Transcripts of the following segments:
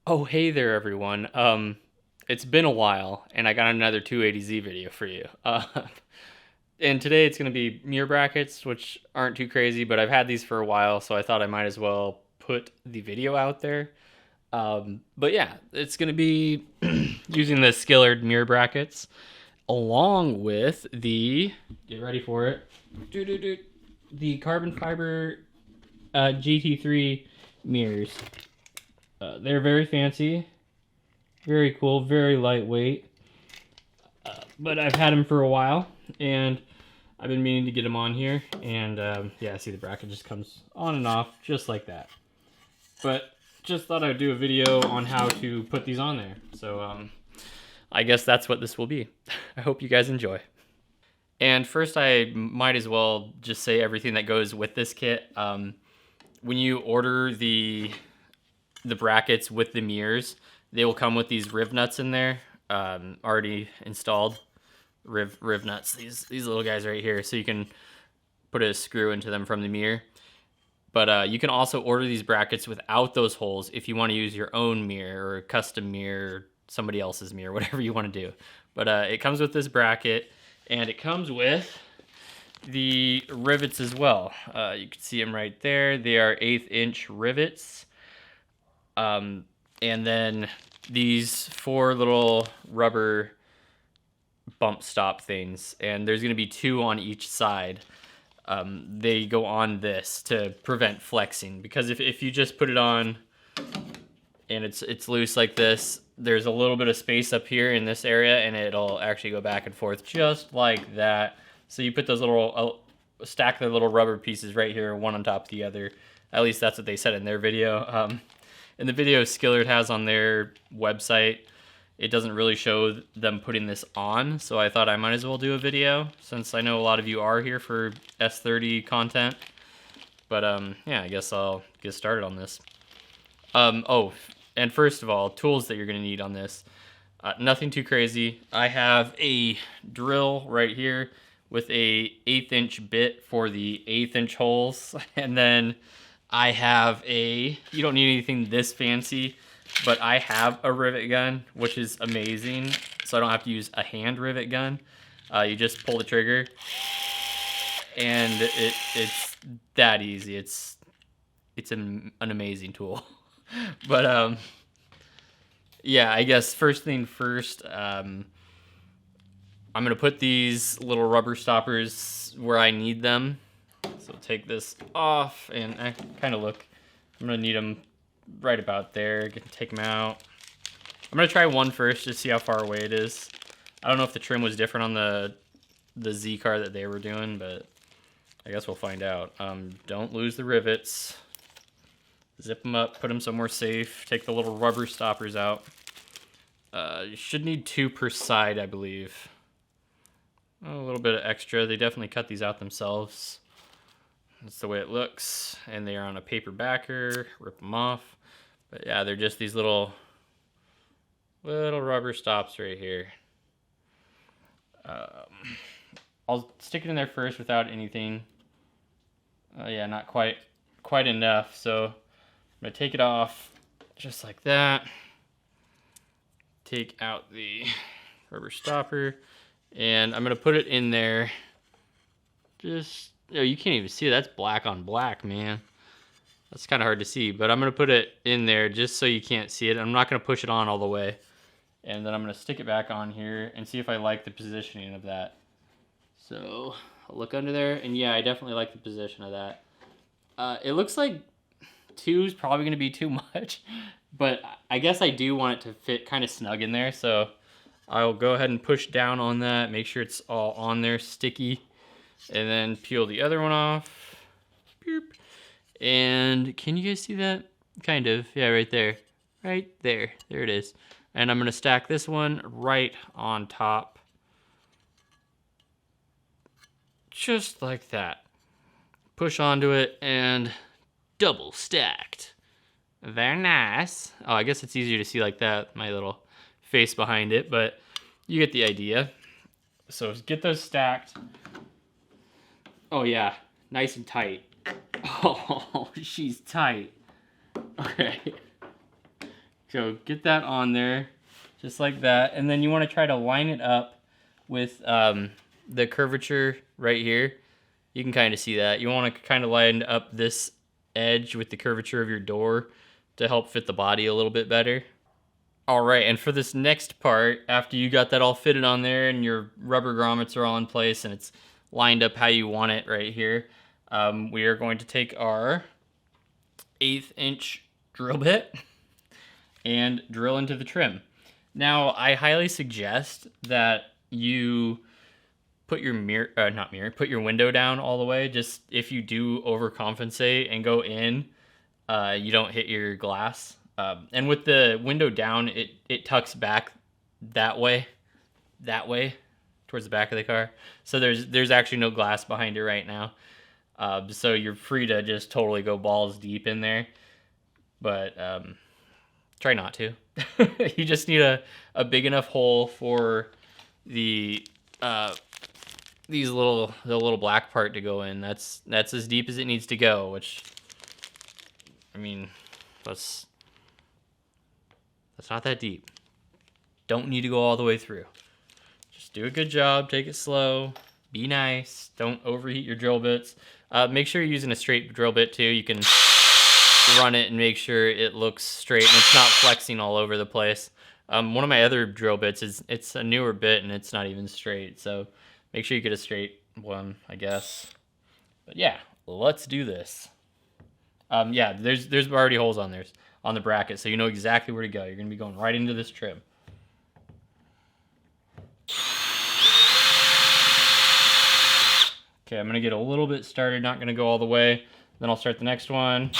Oh, hey there, everyone. It's been a while, and I got another 280Z video for you. And today it's going to be mirror brackets, which aren't too crazy, but I've had these for a while, so I thought I might as well put the video out there. But yeah, it's going to be using the Skillard mirror brackets, along with the, get ready for it, the carbon fiber GT3 mirrors. They're very fancy. Very cool, very lightweight. But I've had them for a while, and I've been meaning to get them on here. And yeah, see the bracket just comes on and off just like that. But just thought I'd do a video on how to put these on there. So I guess that's what this will be. I hope you guys enjoy. And first, I might as well just say everything that goes with this kit. When you order the brackets with the mirrors, they will come with these riv nuts in there, already installed. Riv nuts, these little guys right here, so you can put a screw into them from the mirror. But you can also order these brackets without those holes if you want to use your own mirror or a custom mirror, or somebody else's mirror, whatever you want to do. But it comes with this bracket, and it comes with the rivets as well. You can see them right there. They are 1/8 inch rivets. And then these 4 little rubber bump stop things, and there's going to be 2 on each side. They go on this to prevent flexing, because if you just put it on and it's loose like this, there's a little bit of space up here in this area, and it'll actually go back and forth just like that. So you put those little stack the little rubber pieces right here, one on top of the other. At least that's what they said in their video. In the video Skillard has on their website, it doesn't really show them putting this on, so I thought I might as well do a video, since I know a lot of you are here for S30 content. But yeah, I guess I'll get started on this. Oh, and first of all, tools that you're going to need on this. Nothing too crazy. I have a drill right here with a 1/8 inch bit for the 1/8 inch holes, and then I have you don't need anything this fancy, but I have a rivet gun, which is amazing, so I don't have to use a hand rivet gun. You just pull the trigger, and it's that easy. It's an amazing tool. But yeah, I guess first thing first, I'm gonna put these little rubber stoppers where I need them. So take this off, and I kind of look. I'm gonna need them right about there. Take them out. I'm gonna try one first to see how far away it is. I don't know if the trim was different on the Z car that they were doing, but I guess we'll find out. Don't lose the rivets. Zip them up, put them somewhere safe. Take the little rubber stoppers out. You should need 2 per side, I believe. Oh, a little bit of extra. They definitely cut these out themselves. That's the way it looks. And they are on a paper backer. Rip them off. But yeah, they're just these little rubber stops right here. I'll stick it in there first without anything. Yeah, not quite enough. So I'm gonna take it off just like that. Take out the rubber stopper, and I'm gonna put it in there. Just, oh, you can't even see it. That's black on black, man. That's kind of hard to see, but I'm gonna put it in there just so you can't see it. I'm not gonna push it on all the way, and then I'm gonna stick it back on here and see if I like the positioning of that. So I'll look under there, and yeah, I definitely like the position of that. It looks like 2 is probably gonna be too much, but I guess I do want it to fit kind of snug in there, so I'll go ahead and push down on that, make sure it's all on there, sticky, and then peel the other one off. Boop. And can you guys see that? Kind of. Yeah, right there. Right there. There it is. And I'm going to stack this one right on top. Just like that. Push onto it, and double stacked. Very nice. Oh, I guess it's easier to see like that, my little face behind it, but you get the idea. So get those stacked. Oh yeah, nice and tight. Oh, she's tight. Okay. So get that on there, just like that. And then you want to try to line it up with the curvature right here. You can kind of see that. You want to kind of line up this edge with the curvature of your door to help fit the body a little bit better. All right, and for this next part, after you got that all fitted on there and your rubber grommets are all in place and it's lined up how you want it right here, we are going to take our 1/8 inch drill bit and drill into the trim. Now, I highly suggest that you put your put your window down all the way. Just if you do overcompensate and go in, you don't hit your glass. And with the window down, it tucks back that way, towards the back of the car. So there's actually no glass behind it right now. So you're free to just totally go balls deep in there. But try not to. You just need a big enough hole for the little black part to go in. That's as deep as it needs to go, which, I mean, that's not that deep. Don't need to go all the way through. Just do a good job, take it slow, be nice, don't overheat your drill bits. Make sure you're using a straight drill bit too. You can run it and make sure it looks straight and it's not flexing all over the place. One of my other drill bits it's a newer bit and it's not even straight, so make sure you get a straight one, I guess. But yeah, let's do this. Yeah, there's already holes on the bracket, so you know exactly where to go. You're gonna be going right into this trim. Okay, I'm gonna get a little bit started, not gonna go all the way. Then I'll start the next one.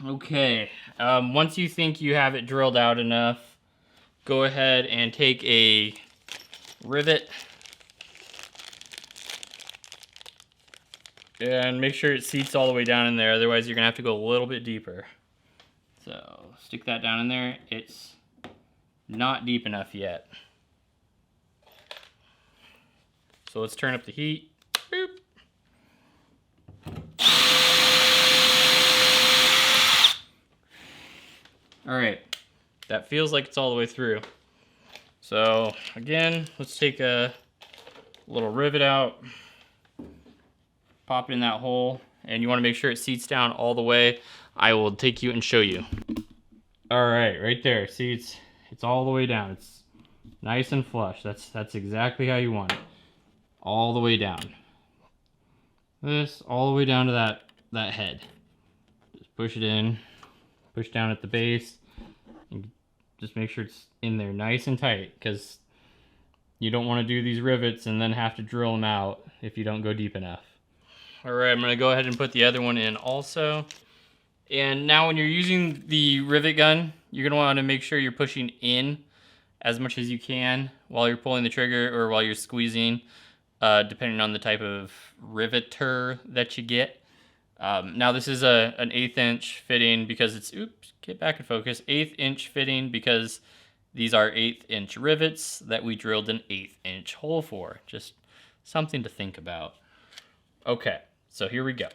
Okay, once you think you have it drilled out enough, go ahead and take a rivet and make sure it seats all the way down in there, otherwise you're gonna have to go a little bit deeper. So stick that down in there. It's not deep enough yet. So let's turn up the heat. Boop. All right, that feels like it's all the way through. So again, let's take a little rivet out, pop it in that hole, and you want to make sure it seats down all the way. I will take you and show you. All right, right there. See, it's all the way down. It's nice and flush. That's exactly how you want it. All the way down. This all the way down to that head. Just push it in. Push down at the base and just make sure it's in there nice and tight, because you don't want to do these rivets and then have to drill them out if you don't go deep enough. All right, I'm going to go ahead and put the other one in also. And now when you're using the rivet gun, you're going to want to make sure you're pushing in as much as you can while you're pulling the trigger or while you're squeezing, depending on the type of riveter that you get. Now this is an 1/8 inch fitting because it's, oops, get back in focus, 1/8 inch fitting because these are 1/8 inch rivets that we drilled an 1/8 inch hole for. Just something to think about. Okay, so here we go.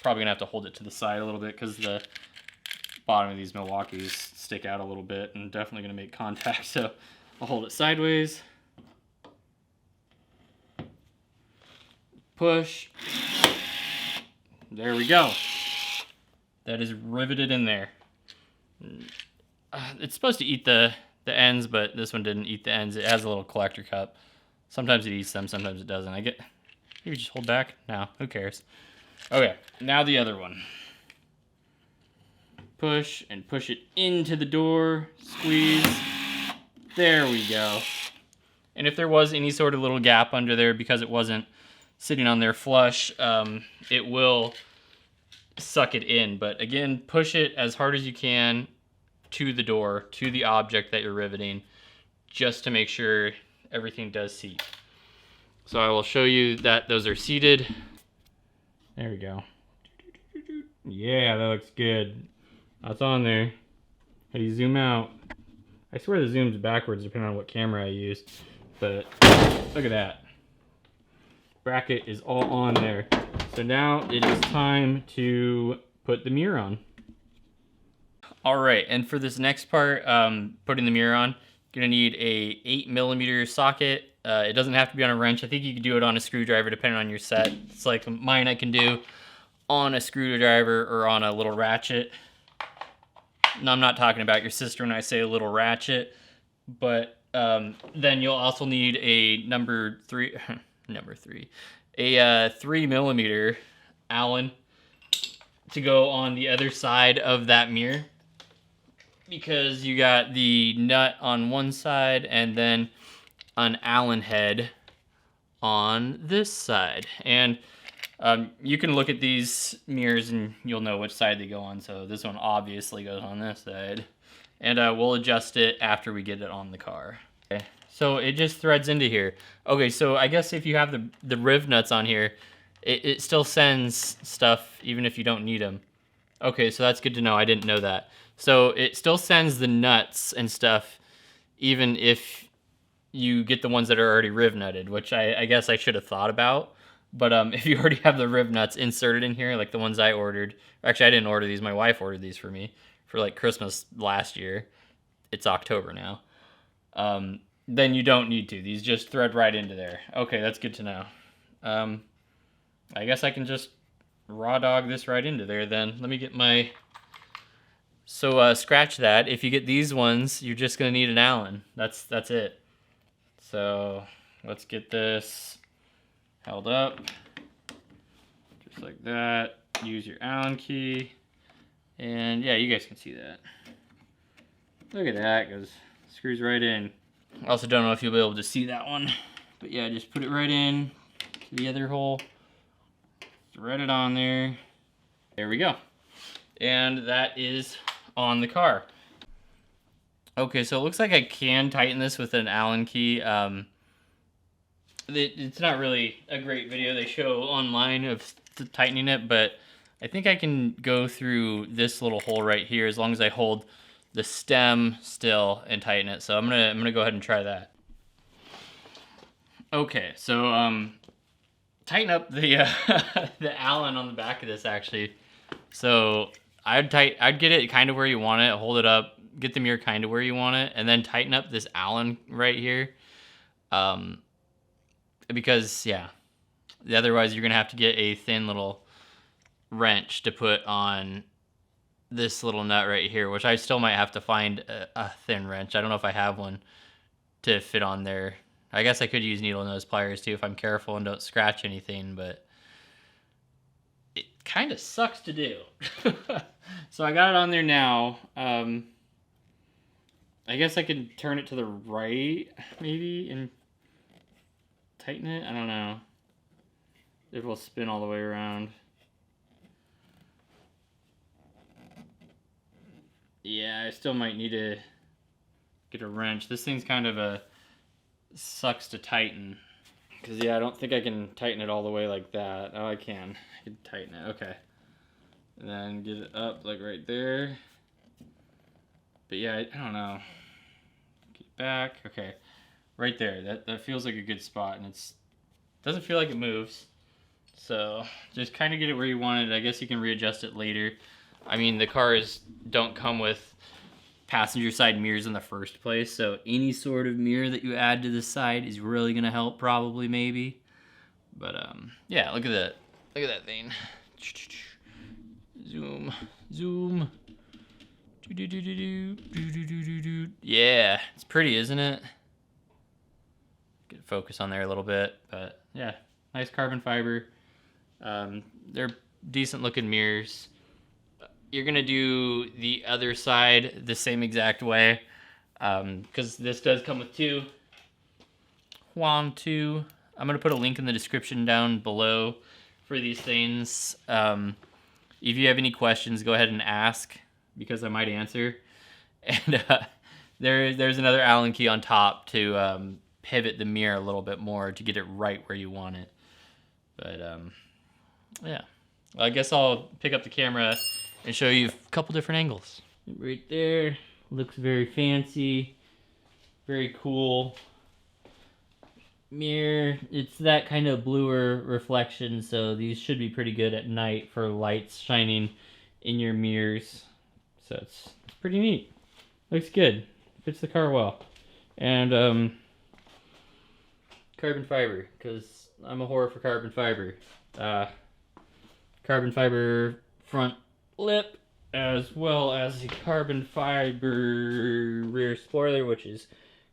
Probably gonna have to hold it to the side a little bit because the bottom of these Milwaukees stick out a little bit and definitely gonna make contact, so I'll hold it sideways. Push. There we go. That is riveted in there. It's supposed to eat the ends, but this one didn't eat the ends. It has a little collector cup. Sometimes it eats them, sometimes it doesn't. Maybe just hold back? No, who cares? Okay, now the other one. Push and push it into the door. Squeeze. There we go. And if there was any sort of little gap under there because it wasn't sitting on there flush, it will suck it in. But again, push it as hard as you can to the door, to the object that you're riveting, just to make sure everything does seat. So I will show you that those are seated. There we go. Yeah, that looks good. That's on there. How do you zoom out? I swear the zoom's backwards depending on what camera I use. But look at that. Bracket is all on there. So now it is time to put the mirror on. Alright, and for this next part, putting the mirror on, you're gonna need a 8mm socket. It doesn't have to be on a wrench. I think you can do it on a screwdriver depending on your set. It's like mine I can do on a screwdriver or on a little ratchet. No, I'm not talking about your sister when I say a little ratchet, but then you'll also need a number 3mm Allen to go on the other side of that mirror, because you got the nut on one side and then an Allen head on this side. And you can look at these mirrors and you'll know which side they go on. So this one obviously goes on this side. And we'll adjust it after we get it on the car. Okay. So it just threads into here. Okay, so I guess if you have the riv nuts on here, it still sends stuff even if you don't need them. Okay, so that's good to know. I didn't know that. So it still sends the nuts and stuff even if you get the ones that are already riv nutted, which I guess I should have thought about. But if you already have the riv nuts inserted in here, like the ones I ordered, actually I didn't order these, my wife ordered these for me for like Christmas last year. It's October now. Then you don't need to. These just thread right into there. Okay, that's good to know. I guess I can just raw dog this right into there then. Let me get my... So scratch that. If you get these ones, you're just going to need an Allen. That's it. So let's get this held up. Just like that. Use your Allen key. And yeah, you guys can see that. Look at that. It goes, screws right in. I also don't know if you'll be able to see that one. But yeah, just put it right in to the other hole. Thread it on there. There we go. And that is on the car. Okay, so it looks like I can tighten this with an Allen key. It's not really a great video they show online of tightening it, but I think I can go through this little hole right here as long as I hold the stem still and tighten it. So I'm gonna go ahead and try that. Okay, so tighten up the the Allen on the back of this actually. So I'd get it kind of where you want it, hold it up, get the mirror kind of where you want it, and then tighten up this Allen right here. Because yeah, otherwise you're gonna have to get a thin little wrench to put on this little nut right here, which I still might have to find a thin wrench. I don't know if I have one to fit on there. I guess I could use needle nose pliers too if I'm careful and don't scratch anything, but it kind of sucks to do. So I got it on there now. I guess I could turn it to the right maybe and tighten it. I don't know if it will spin all the way around. Yeah, I still might need to get a wrench. This thing's kind of sucks to tighten. Because, yeah, I don't think I can tighten it all the way like that. Oh, I can. I can tighten it. Okay. And then get it up, like, right there. But, yeah, I don't know. Get it back. Okay. Right there. That feels like a good spot. And it doesn't feel like it moves. So, just kind of get it where you want it. I guess you can readjust it later. I mean, the cars don't come with passenger side mirrors in the first place, so any sort of mirror that you add to the side is really gonna help, probably, maybe. But yeah, look at that. Look at that thing. Zoom, zoom. Yeah, it's pretty, isn't it? Get focus on there a little bit, but yeah, nice carbon fiber. They're decent looking mirrors. You're gonna do the other side the same exact way, because this does come with two. 1, 2. I'm going to put a link in the description down below for these things. If you have any questions, go ahead and ask, because I might answer. And there's another Allen key on top to pivot the mirror a little bit more to get it right where you want it. But yeah, well, I guess I'll pick up the camera and show you a couple different angles. Right there, looks very fancy, very cool. Mirror, it's that kind of bluer reflection, so these should be pretty good at night for lights shining in your mirrors. So it's pretty neat. Looks good. Fits the car well. And carbon fiber, because I'm a whore for carbon fiber. Carbon fiber front lip, as well as the carbon fiber rear spoiler, which is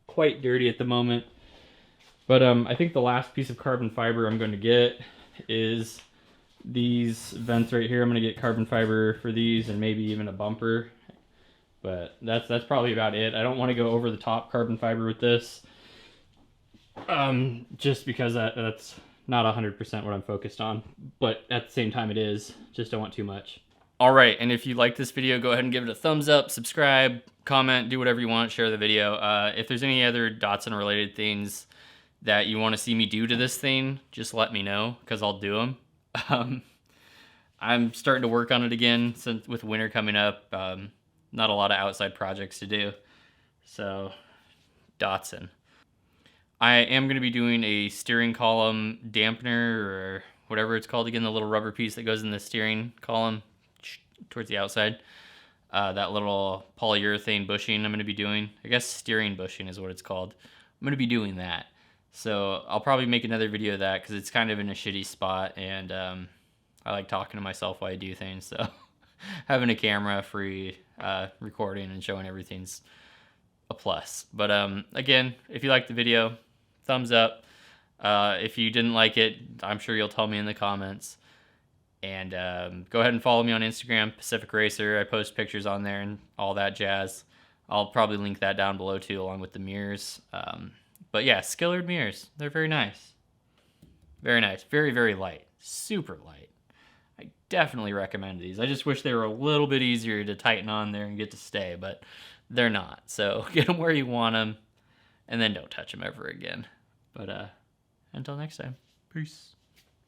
quite dirty at the moment. But I think the last piece of carbon fiber I'm going to get is these vents right here. I'm going to get carbon fiber for these and maybe even a bumper. But that's probably about it. I don't want to go over the top carbon fiber with this. Just because that's not 100% what I'm focused on. But at the same time it is. Just don't want too much. Alright, and if you like this video, go ahead and give it a thumbs up, subscribe, comment, do whatever you want, share the video. If there's any other Datsun related things that you want to see me do to this thing, just let me know, because I'll do them. I'm starting to work on it again since with winter coming up. Not a lot of outside projects to do. So, Datsun. I am going to be doing a steering column dampener, or whatever it's called again, the little rubber piece that goes in the steering column towards the outside. That little polyurethane bushing I'm going to be doing. I guess steering bushing is what it's called. I'm going to be doing that. So I'll probably make another video of that, because it's kind of in a shitty spot, and I like talking to myself while I do things, so having a camera free recording and showing everything's a plus. But again, if you liked the video, thumbs up. If you didn't like it, I'm sure you'll tell me in the comments. And go ahead and follow me on Instagram, Pacific Racer. I post pictures on there and all that jazz. I'll probably link that down below too, along with the mirrors. But yeah, Skillard mirrors. They're very nice. Very nice. Very, very light. Super light. I definitely recommend these. I just wish they were a little bit easier to tighten on there and get to stay, but they're not. So get them where you want them, and then don't touch them ever again. But until next time, peace.